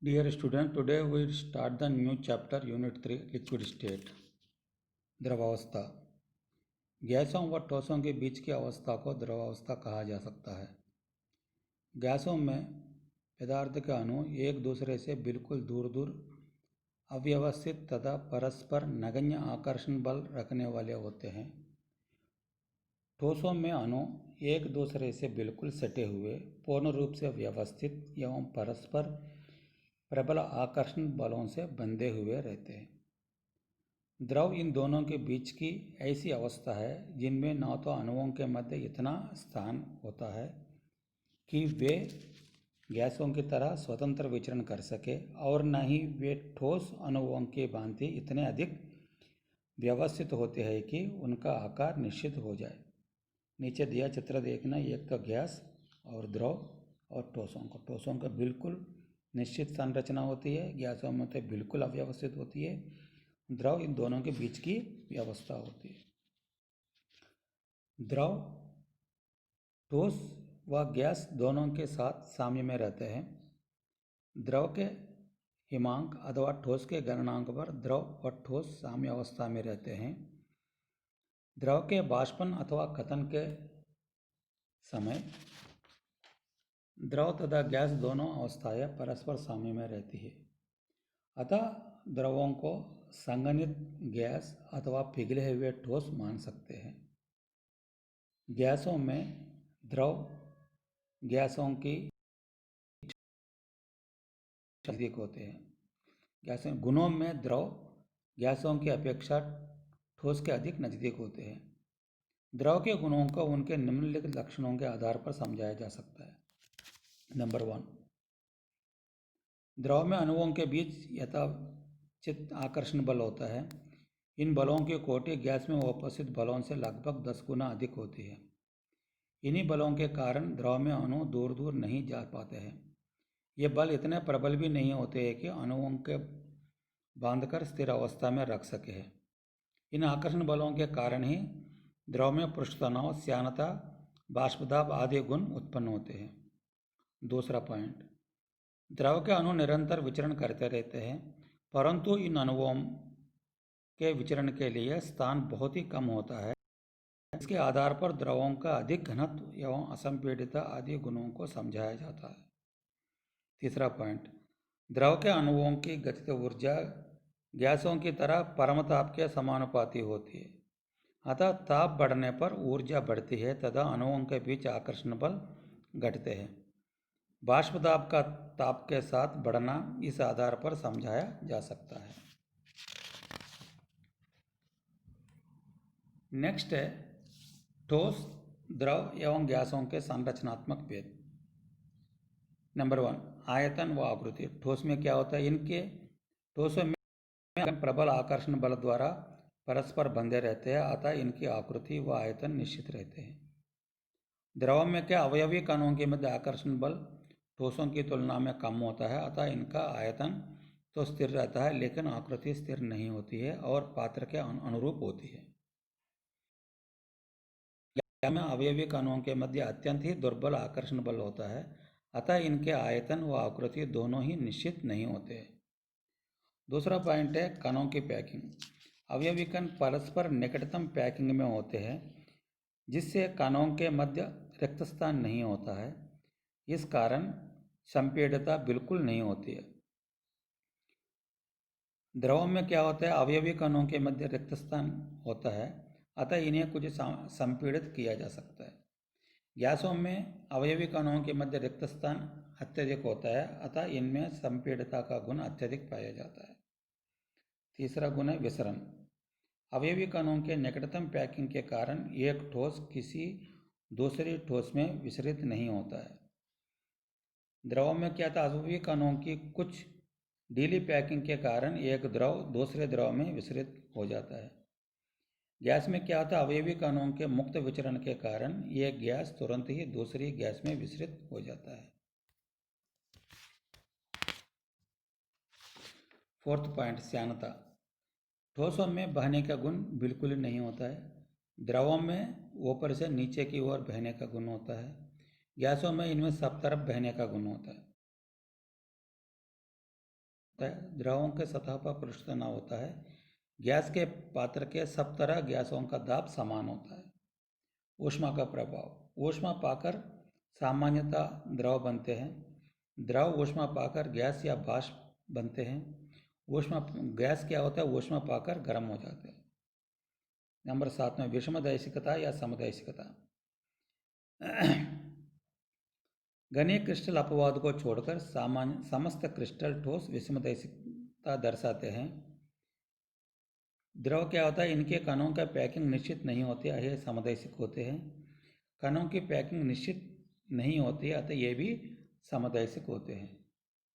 Dear student, today we will start the new chapter, Unit 3, Liquid State. द्रवावस्था। गैसों व ठोसों के बीच की अवस्था को द्रवावस्था कहा जा सकता है। गैसों में पदार्थ के अणु एक दूसरे से बिल्कुल दूर दूर अव्यवस्थित तथा परस्पर नगण्य आकर्षण बल रखने वाले होते हैं। ठोसों में अणु एक दूसरे से बिल्कुल सटे हुए, पूर्ण रूप से व्यवस्थित एवं परस्पर प्रबल आकर्षण बलों से बंधे हुए रहते हैं। द्रव इन दोनों के बीच की ऐसी अवस्था है जिनमें न तो अणुओं के मध्य इतना स्थान होता है कि वे गैसों की तरह स्वतंत्र विचरण कर सके और न ही वे ठोस अणुओं की भांति इतने अधिक व्यवस्थित होते हैं कि उनका आकार निश्चित हो जाए। नीचे दिया चित्र देखना, एक का गैस और द्रव और ठोसों का बिल्कुल निश्चित संरचना होती है, गैसों में तो बिल्कुल अव्यवस्थित होती है, द्रव इन दोनों के बीच की व्यवस्था होती है। द्रव ठोस व गैस दोनों के साथ साम्य में रहते हैं। द्रव के हिमांक अथवा ठोस के गलनांक पर द्रव और ठोस साम्य अवस्था में रहते हैं। द्रव के बाष्पन अथवा कथन के समय द्रव तथा गैस दोनों अवस्थाएं परस्पर साम्य में रहती है। अतः द्रवों को संघनित गैस अथवा पिघले हुए ठोस मान सकते हैं। गैसों में द्रव गैसों की नजदीक होते हैं। गैसों गुणों में द्रव गैसों की अपेक्षा ठोस के अधिक नजदीक होते हैं। द्रव के गुणों को उनके निम्नलिखित लक्षणों के आधार पर समझाया जा सकता है। नंबर 1, द्रव में अणुओं के बीच यथाचित आकर्षण बल होता है। इन बलों की कोटि गैस में उपस्थित बलों से लगभग 10 गुना अधिक होती है। इन्हीं बलों के कारण द्रव में अणु दूर दूर नहीं जा पाते हैं। ये बल इतने प्रबल भी नहीं होते हैं कि अणुओं के बांधकर स्थिर अवस्था में रख सके हैं। इन आकर्षण बलों के कारण ही द्रव में पृष्ठ तनाव, श्यानता, बाष्पदाब आदि गुण उत्पन्न होते हैं। दूसरा पॉइंट, द्रव के अणु निरंतर विचरण करते रहते हैं, परंतु इन अणुओं के विचरण के लिए स्थान बहुत ही कम होता है। इसके आधार पर द्रवों का अधिक घनत्व एवं असंपीडितता आदि गुणों को समझाया जाता है। तीसरा पॉइंट, द्रव के अणुओं की गतिज ऊर्जा गैसों की तरह परमताप के समानुपाती होती है। अतः ताप बढ़ने पर ऊर्जा बढ़ती है तथा अणुओं के बीच आकर्षण बल घटते हैं। बाष्पदाब का ताप के साथ बढ़ना इस आधार पर समझाया जा सकता है। नेक्स्ट है ठोस, द्रव एवं गैसों के संरचनात्मक भेद। नंबर 1, आयतन व आकृति। ठोस में क्या होता है? इनके ठोसों में प्रबल आकर्षण बल द्वारा परस्पर बंधे रहते हैं, अतः इनकी आकृति व आयतन निश्चित रहते हैं। द्रव में क्या अवयवी कणों के मध्य आकर्षण बल ठोसों की तुलना में कम होता है, अतः इनका आयतन तो स्थिर रहता है लेकिन आकृति स्थिर नहीं होती है और पात्र के अनुरूप होती है। में अवयवी कणों के मध्य अत्यंत ही दुर्बल आकर्षण बल होता है, अतः इनके आयतन व आकृति दोनों ही निश्चित नहीं होते। दूसरा पॉइंट है कणों की पैकिंग। अवयवी कण परस्पर निकटतम पैकिंग में होते हैं, जिससे कणों के मध्य रिक्त स्थान नहीं होता है। इस कारण संपीड़ितता बिल्कुल नहीं होती है। द्रव में क्या होता है? अवयवी कणों के मध्य रिक्त स्थान होता है, अतः इन्हें कुछ संपीड़ित किया जा सकता है। गैसों में अवयवी कणों के मध्य रिक्त स्थान अत्यधिक होता है, अतः इनमें संपीड़ितता का गुण अत्यधिक पाया जाता है। तीसरा गुण है विसरण। अवयवी कणों के निकटतम पैकिंग के कारण एक ठोस किसी दूसरी ठोस में विसरित नहीं होता है। द्रव में क्या था? अवयवी कणों की कुछ ढीली पैकिंग के कारण एक द्रव दूसरे द्रव में विसरित हो जाता है। गैस में क्या होता है? अवयवी कणों के मुक्त विचरण के कारण एक गैस तुरंत ही दूसरी गैस में विसरित हो जाता है। फोर्थ पॉइंट, श्यानता। ठोसों में बहने का गुण बिल्कुल नहीं होता है। द्रवों में ऊपर से नीचे की ओर बहने का गुण होता है। गैसों में इनमें सब तरफ बहने का गुण होता है। होता है। द्रवों के सतह पर पृष्ठ तनाव होता है। गैस के पात्र के सब तरह गैसों का दाब समान होता है। ऊष्मा का प्रभाव। ऊष्मा पाकर सामान्यतः द्रव बनते हैं। द्रव ऊष्मा पाकर गैस या बाष्प बनते हैं। ऊष्मा गैस क्या होता है, ऊष्मा पाकर गर्म हो जाते हैं। नंबर 7 में विषमदैशिकता या समदैशिकता। घनीय क्रिस्टल अपवाद को छोड़कर सामान्य समस्त क्रिस्टल ठोस विषमदैशिकता दर्शाते हैं। द्रव क्या होता है, इनके कणों का पैकिंग निश्चित नहीं होती है, ये समदैशिक होते हैं। कणों की पैकिंग निश्चित नहीं होती है, अतः ये भी समदैशिक होते हैं।